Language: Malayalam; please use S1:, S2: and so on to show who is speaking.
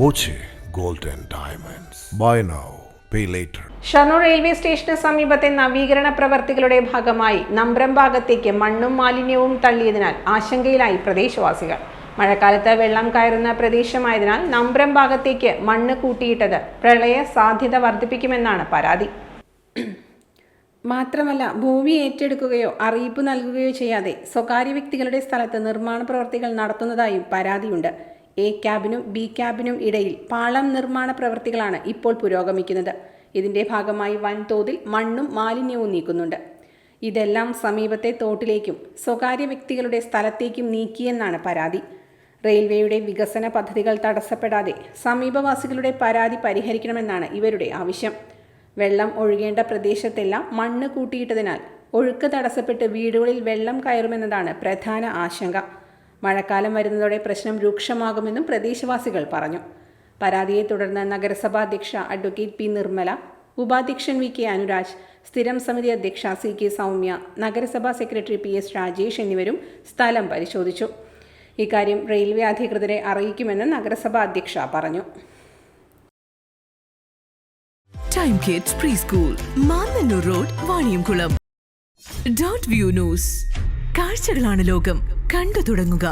S1: Boche gold and diamonds. Buy now, pay later.
S2: Shoranur railway സ്റ്റേഷന് സമീപത്തെ നവീകരണ പ്രവർത്തികളുടെ ഭാഗമായി നമ്പ്രം ഭാഗത്തേക്ക് മണ്ണും മാലിന്യവും തള്ളിയതിനാൽ ആശങ്കയിലായി പ്രദേശവാസികൾ. മഴക്കാലത്ത് വെള്ളം കയറുന്ന പ്രദേശമായതിനാൽ നമ്പ്രം ഭാഗത്തേക്ക് മണ്ണ് കൂട്ടിയിട്ടത് പ്രളയ സാധ്യത വർദ്ധിപ്പിക്കുമെന്നാണ് പരാതി. മാത്രമല്ല, ഭൂമി ഏറ്റെടുക്കുകയോ അറിയിപ്പ് നൽകുകയോ ചെയ്യാതെ സ്വകാര്യ വ്യക്തികളുടെ സ്ഥലത്ത് നിർമ്മാണ പ്രവർത്തികൾ നടത്തുന്നതായും പരാതിയുണ്ട്. എ ക്യാബിനും ബി ക്യാബിനും ഇടയിൽ പാളം നിർമ്മാണ പ്രവർത്തികളാണ് ഇപ്പോൾ പുരോഗമിക്കുന്നത്. ഇതിന്റെ ഭാഗമായി വൻതോതിൽ മണ്ണും മാലിന്യവും നീക്കുന്നുണ്ട്. ഇതെല്ലാം സമീപത്തെ തോട്ടിലേക്കും സ്വകാര്യ വ്യക്തികളുടെ സ്ഥലത്തേക്കും നീക്കിയെന്നാണ് പരാതി. റെയിൽവേയുടെ വികസന പദ്ധതികൾ തടസ്സപ്പെടാതെ സമീപവാസികളുടെ പരാതി പരിഹരിക്കണമെന്നാണ് ഇവരുടെ ആവശ്യം. വെള്ളം ഒഴുകേണ്ട പ്രദേശത്തെല്ലാം മണ്ണ് കൂട്ടിയിട്ടതിനാൽ ഒഴുക്ക് തടസ്സപ്പെട്ട് വീടുകളിൽ വെള്ളം കയറുമെന്നതാണ് പ്രധാന ആശങ്ക. മഴക്കാലം വരുന്നതോടെ പ്രശ്നം രൂക്ഷമാകുമെന്നും പ്രദേശവാസികൾ പറഞ്ഞു. പരാതിയെ തുടർന്ന് നഗരസഭാ അധ്യക്ഷ അഡ്വക്കേറ്റ് പി നിർമ്മല, ഉപാധ്യക്ഷൻ വി കെ അനുരാജ്, സ്ഥിരം സമിതി അധ്യക്ഷ സി കെ സൗമ്യ, നഗരസഭാ സെക്രട്ടറി പി എസ് രാജേഷ് എന്നിവരും സ്ഥലം പരിശോധിച്ചു. ഇക്കാര്യം റെയിൽവേ അധികൃതരെ അറിയിക്കുമെന്ന് നഗരസഭാ അധ്യക്ഷ പറഞ്ഞു.
S3: Time kids pre school, Mannannur road, Vaniyamkulam. Dot view news. കാഴ്ചകളാണ് ലോകം, കണ്ടു തുടങ്ങുക.